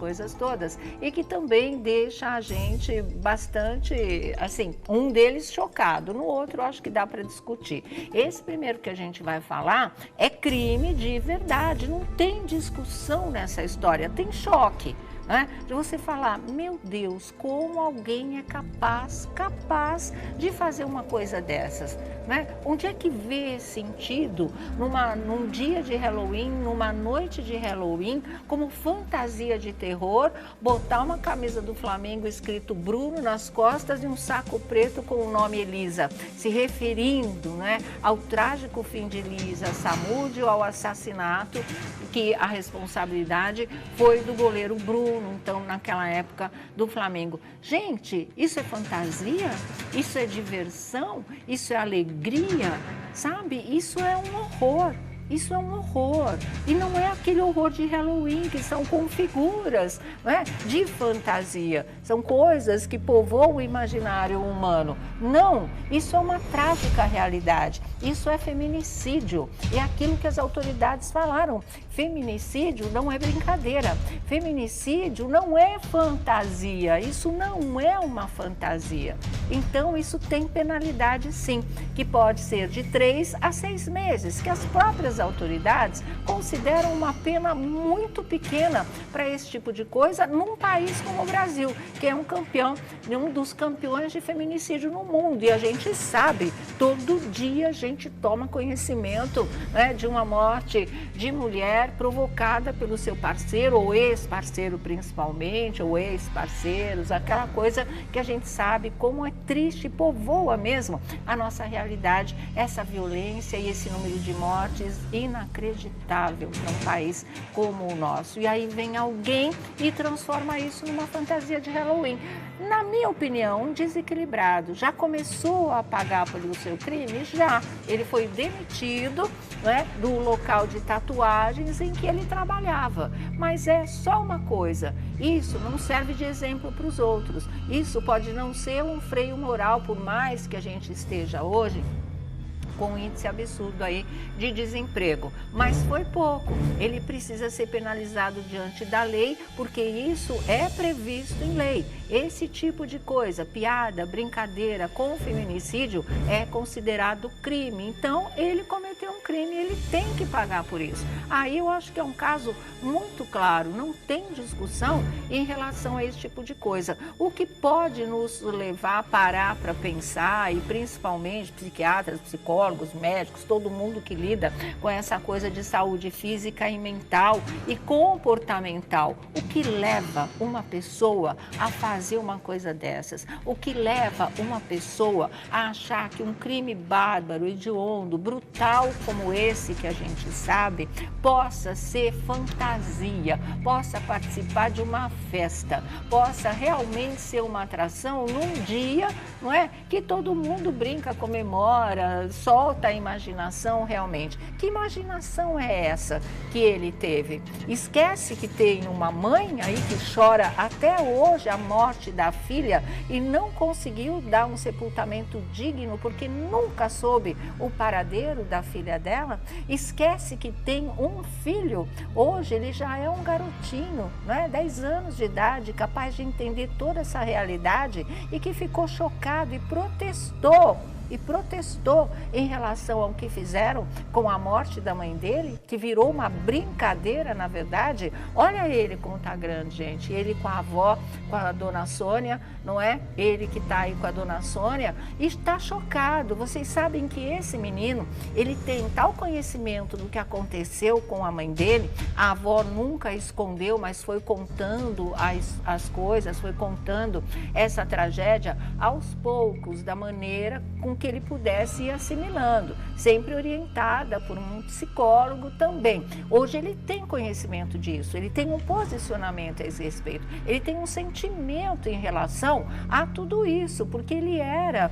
coisas todas, e que também deixa a gente bastante, assim, um deles chocado, no outro eu acho que dá para discutir. Esse primeiro que a gente vai falar é crime de verdade, não tem discussão nessa história, tem choque. Né? De você falar, meu Deus, como alguém é capaz de fazer uma coisa dessas, né? Onde é que vê sentido num dia de Halloween, numa noite de Halloween, como fantasia de terror, botar uma camisa do Flamengo escrito Bruno nas costas e um saco preto com o nome Elisa, se referindo, né, ao trágico fim de Elisa Samúdio, ao assassinato, que a responsabilidade foi do goleiro Bruno, então, naquela época do Flamengo. Gente, isso é fantasia? Isso é diversão? Isso é alegria? Sabe? Isso é um horror. Isso é um horror. E não é aquele horror de Halloween, que são com figuras, né, de fantasia. São coisas que povoam o imaginário humano. Não, isso é uma trágica realidade. Isso é feminicídio. É aquilo que as autoridades falaram. Feminicídio não é brincadeira. Feminicídio não é fantasia. Isso não é uma fantasia. Então, isso tem penalidade, sim, que pode ser de 3 a 6 meses, que as próprias autoridades consideram uma pena muito pequena para esse tipo de coisa num país como o Brasil, que é um dos campeões de feminicídio no mundo. E a gente sabe, todo dia a gente toma conhecimento, né, de uma morte de mulher provocada pelo seu parceiro, ou ex-parceiro principalmente, ou ex-parceiros, aquela coisa que a gente sabe como é triste e povoa mesmo a nossa realidade, essa violência e esse número de mortes inacreditável num país como o nosso. E aí vem alguém e transforma isso numa fantasia de Halloween. Na minha opinião, um desequilibrado. Já começou a pagar pelo seu crime? Já. Ele foi demitido, né, do local de tatuagens em que ele trabalhava. Mas é só uma coisa, isso não serve de exemplo para os outros. Isso pode não ser um freio moral, por mais que a gente esteja hoje com um índice absurdo aí de desemprego. Mas foi pouco. Ele precisa ser penalizado diante da lei, porque isso é previsto em lei. Esse tipo de coisa, piada, brincadeira com feminicídio, é considerado crime. Então, ele cometeu um crime e ele tem que pagar por isso. Aí eu acho que é um caso muito claro, não tem discussão em relação a esse tipo de coisa. O que pode nos levar a parar para pensar, e principalmente psiquiatras, psicólogos, médicos, todo mundo que lida com essa coisa de saúde física e mental e comportamental. O que leva uma pessoa a fazer uma coisa dessas? O que leva uma pessoa a achar que um crime bárbaro, hediondo, brutal como esse que a gente sabe, possa ser fantasia, possa participar de uma festa, possa realmente ser uma atração num dia, não é? Que todo mundo brinca, comemora, solta a imaginação realmente. Que imaginação é essa que ele teve? Esquece que tem uma mãe aí que chora até hoje a morte da filha e não conseguiu dar um sepultamento digno porque nunca soube o paradeiro da filha dela. Esquece que tem um filho, hoje ele já é um garotinho, né? 10 anos de idade, capaz de entender toda essa realidade e que ficou chocado e protestou em relação ao que fizeram com a morte da mãe dele, que virou uma brincadeira, na verdade. Olha ele como tá grande, gente. Ele com a avó, com a dona Sônia, não é? Ele que tá aí com a dona Sônia e está chocado. Vocês sabem que esse menino, ele tem tal conhecimento do que aconteceu com a mãe dele, a avó nunca escondeu, mas foi contando as coisas, foi contando essa tragédia aos poucos, da maneira com que ele pudesse ir assimilando, sempre orientada por um psicólogo também. Hoje ele tem conhecimento disso, ele tem um posicionamento a esse respeito, ele tem um sentimento em relação a tudo isso, porque ele era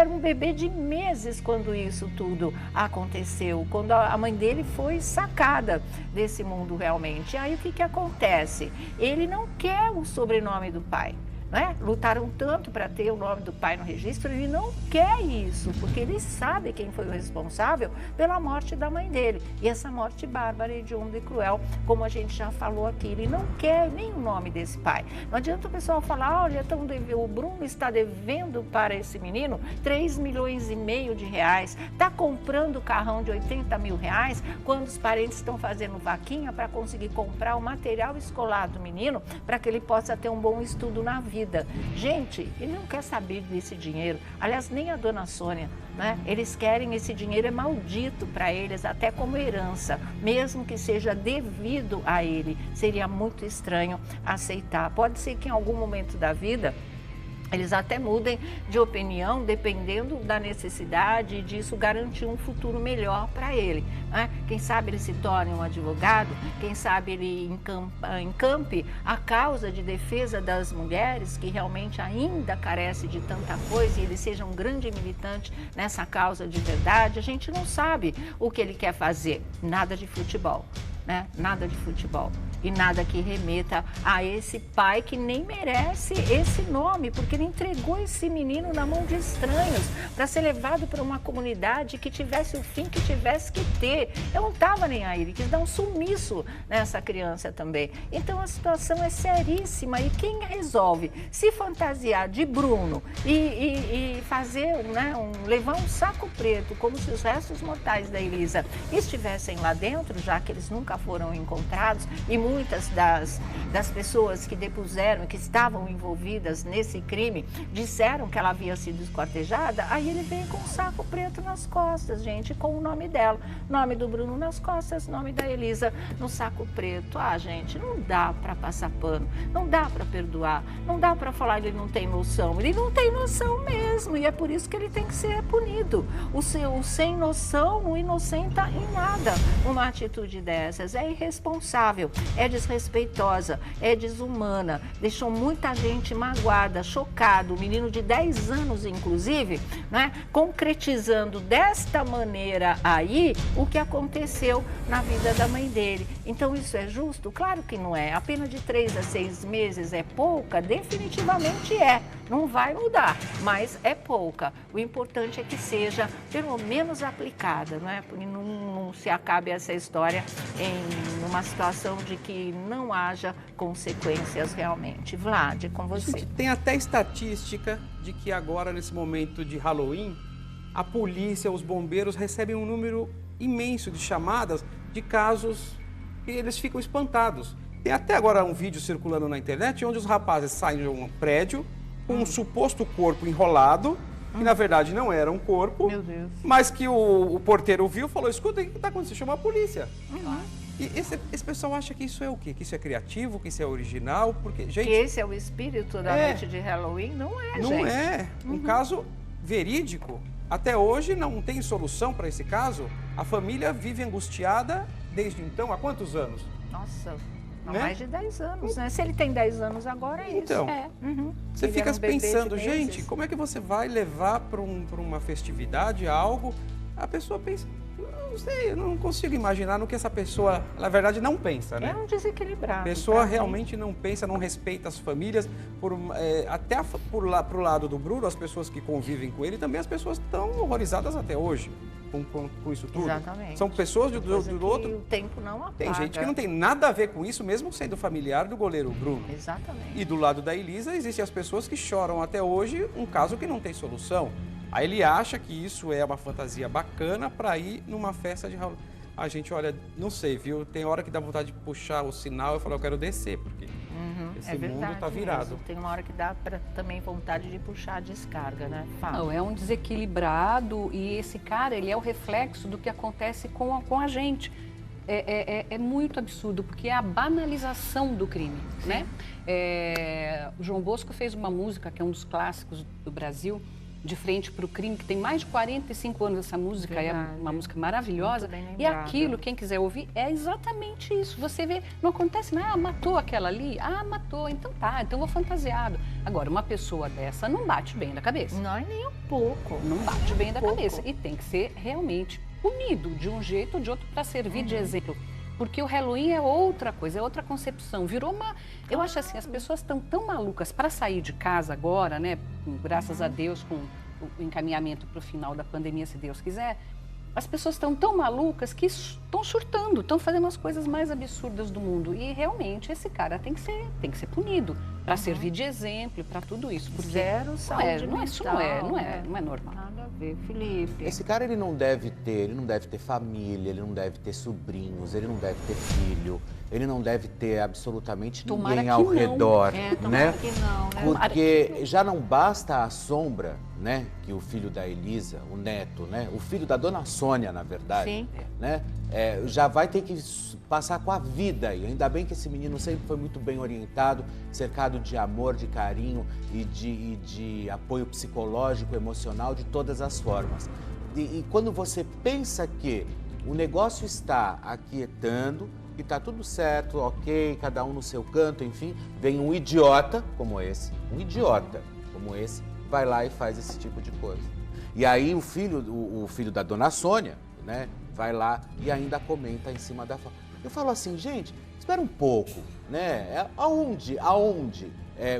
um bebê de meses quando isso tudo aconteceu, quando a mãe dele foi sacada desse mundo realmente. E aí o que acontece? Ele não quer o sobrenome do pai. né? Lutaram tanto para ter o nome do pai no registro, ele não quer isso, porque ele sabe quem foi o responsável pela morte da mãe dele. E essa morte bárbara, hedionda e cruel, como a gente já falou aqui, ele não quer nem o nome desse pai. Não adianta o pessoal falar, olha, o Bruno está devendo para esse menino 3,5 milhões de reais, está comprando carrão de 80 mil reais, quando os parentes estão fazendo vaquinha para conseguir comprar o material escolar do menino, para que ele possa ter um bom estudo na vida. Gente, ele não quer saber desse dinheiro, aliás, nem a dona Sônia, né? Eles querem esse dinheiro, é maldito para eles, até como herança, mesmo que seja devido a ele, seria muito estranho aceitar. Pode ser que em algum momento da vida eles até mudem de opinião, dependendo da necessidade disso garantir um futuro melhor para ele, né? Quem sabe ele se torne um advogado, quem sabe ele encampe a causa de defesa das mulheres, que realmente ainda carece de tanta coisa, e ele seja um grande militante nessa causa de verdade. A gente não sabe o que ele quer fazer, nada de futebol, né? Nada de futebol. E nada que remeta a esse pai que nem merece esse nome, porque ele entregou esse menino na mão de estranhos para ser levado para uma comunidade que tivesse o fim que tivesse que ter. Eu não estava nem aí, ele quis dar um sumiço nessa criança também. Então a situação é seríssima, e quem resolve se fantasiar de Bruno e fazer, né, levar um saco preto, como se os restos mortais da Elisa estivessem lá dentro, já que eles nunca foram encontrados, e muitas das pessoas que depuseram, que estavam envolvidas nesse crime, disseram que ela havia sido esquartejada, aí ele vem com um saco preto nas costas, gente, com o nome dela. Nome do Bruno nas costas, nome da Elisa no saco preto. Ah, gente, não dá para passar pano, não dá para perdoar, não dá para falar que ele não tem noção. Ele não tem noção mesmo, e é por isso que ele tem que ser punido. O sem noção não inocenta em nada uma atitude dessas. É irresponsável, é desrespeitosa, é desumana, deixou muita gente magoada, chocado, um menino de 10 anos, inclusive, né, concretizando desta maneira aí o que aconteceu na vida da mãe dele. Então isso é justo? Claro que não é. A pena de 3 a 6 meses é pouca? Definitivamente é. Não vai mudar, mas é pouca. O importante é que seja pelo menos aplicada, não é? Porque não se acabe essa história em uma situação de que não haja consequências realmente. Vlad, com você. Tem até estatística de que agora, nesse momento de Halloween, a polícia, os bombeiros recebem um número imenso de chamadas de casos que eles ficam espantados. Tem até agora um vídeo circulando na internet onde os rapazes saem de um prédio com um suposto corpo enrolado, que na verdade não era um corpo, Meu Deus. mas que o porteiro viu e falou, escuta, o que está acontecendo? Chamou a polícia. E esse pessoal acha que isso é o quê? Que isso é criativo, que isso é original? Porque, gente, Que esse é o espírito da noite de Halloween? Não é, não gente. é. Um caso verídico. Até hoje não tem solução para esse caso. A família vive angustiada desde então. Há quantos anos? Nossa, há Né? mais de 10 anos, né? Se ele tem 10 anos agora, é Então, isso. Você Ele fica era um bebê de pensando, meses. gente, como é que você vai levar para uma festividade algo? A pessoa pensa, não sei, eu não consigo imaginar no que essa pessoa, na verdade, não pensa, né? É um desequilibrado. A pessoa pra mim. realmente não pensa, não respeita as famílias, até pro lado do Bruno, as pessoas que convivem com ele, também as pessoas estão horrorizadas até hoje com isso tudo. Exatamente. São pessoas Coisa do que outro. o tempo não apaga. Tem gente que não tem nada a ver com isso, mesmo sendo familiar do goleiro Bruno. Exatamente. E do lado da Elisa, existem as pessoas que choram até hoje um caso que não tem solução. Aí ele acha que isso é uma fantasia bacana para ir numa festa de Halloween. A gente, olha, não sei, viu? Tem hora que dá vontade de puxar o sinal e falar, eu quero descer, porque esse mundo tá virado. Mesmo. Tem uma hora que dá também vontade de puxar a descarga, né? Fala. Não, é um desequilibrado, e esse cara, ele é o reflexo do que acontece com a gente. É muito absurdo, porque é a banalização do crime, né? O João Bosco fez uma música, que é um dos clássicos do Brasil, De Frente para o Crime, que tem mais de 45 anos essa música, Verdade. é uma música maravilhosa. Muito bem E lembrada. aquilo, quem quiser ouvir, é exatamente isso. Você vê, não acontece, mas matou aquela ali? Ah, matou, então tá, então vou fantasiado. Agora, uma pessoa dessa não bate bem da cabeça. Não é nem um pouco. Não bate bem da Pouco. cabeça. E tem que ser realmente punido de um jeito ou de outro para servir de exemplo Porque o Halloween é outra coisa, é outra concepção. Virou uma... Eu acho assim, as pessoas estão tão malucas para sair de casa agora, né? Graças a Deus, com o encaminhamento para o final da pandemia, se Deus quiser. As pessoas estão tão malucas que estão surtando, estão fazendo as coisas mais absurdas do mundo. E realmente esse cara tem que ser punido para servir de exemplo, para tudo isso. Porque Zero saúde mental, não é normal. Nada a ver, Felipe. Esse cara ele não deve ter família, ele não deve ter sobrinhos, ele não deve ter filho, ele não deve ter absolutamente Tomara ninguém que ao não. redor, Tomara né? que não, né? Porque já não basta a sombra, né, que o filho da Elisa, o neto, né, o filho da dona Sônia, na verdade, Sim. né, já vai ter que passar com a vida. E ainda bem que esse menino sempre foi muito bem orientado, cercado de amor, de carinho e de apoio psicológico, emocional, de todas as formas. E quando você pensa que o negócio está aquietando, que está tudo certo, ok, cada um no seu canto, enfim, vem um idiota como esse, vai lá e faz esse tipo de coisa. E aí o filho da dona Sônia, né, vai lá e ainda comenta em cima da foto. Eu falo assim, gente, espera um pouco, né? Aonde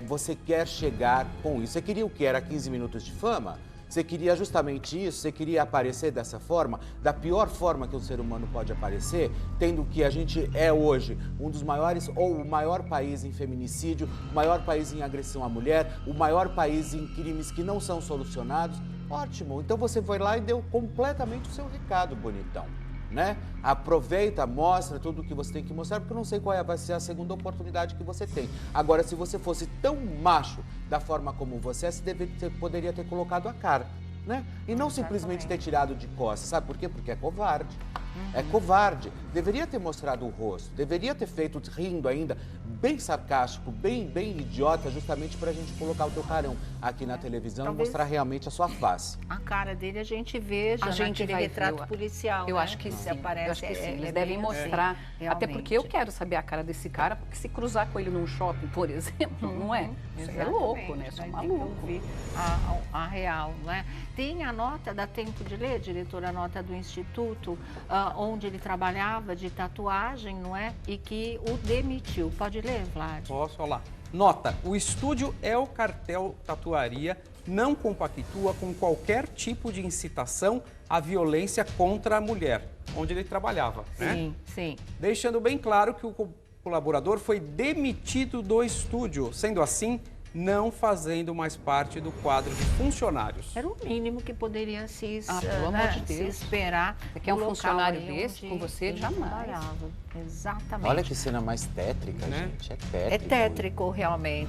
você quer chegar com isso? Você queria o quê? Era 15 minutos de fama? Você queria justamente isso? Você queria aparecer dessa forma? Da pior forma que um ser humano pode aparecer? Tendo que a gente é hoje um dos maiores, ou o maior país em feminicídio, o maior país em agressão à mulher, o maior país em crimes que não são solucionados. Ótimo, então você foi lá e deu completamente o seu recado, bonitão, né? Aproveita, mostra tudo o que você tem que mostrar, porque eu não sei qual vai ser a segunda oportunidade que você tem. Agora, se você fosse tão macho da forma como você é, você poderia ter colocado a cara, né? E não simplesmente ter tirado de costas, sabe por quê? Porque é covarde. É covarde. Deveria ter mostrado o rosto, deveria ter feito rindo ainda, bem sarcástico, bem idiota, justamente pra gente colocar o teu carão aqui na televisão e mostrar realmente a sua face. A cara dele a gente veja naquele vai retrato ver. policial, Eu né? acho que Se sim, aparece, eu acho que sim. Eles é devem bem mostrar, assim, até porque eu realmente. quero saber a cara desse cara, porque se cruzar com ele num shopping, por exemplo, não é? Isso é louco, né? Isso é Vai ter que maluco. ouvir a real, não é? Tem a nota, dá tempo de ler, diretora, a nota do Instituto, onde ele trabalhava de tatuagem, não é? E que o demitiu. Pode ler, Vlad? Posso falar? Nota, o estúdio El Cartel Tatuaria não compactua com qualquer tipo de incitação à violência contra a mulher, onde ele trabalhava, né? Sim, sim. Deixando bem claro que o colaborador foi demitido do estúdio, sendo assim, não fazendo mais parte do quadro de funcionários. Era o mínimo que poderia se, pelo amor de se Deus. esperar. Você quer um no local funcionário aí desse onde com você? ele Jamais. trabalhava. Exatamente. Olha que cena mais tétrica, Né? gente. É tétrico. É tétrico, realmente.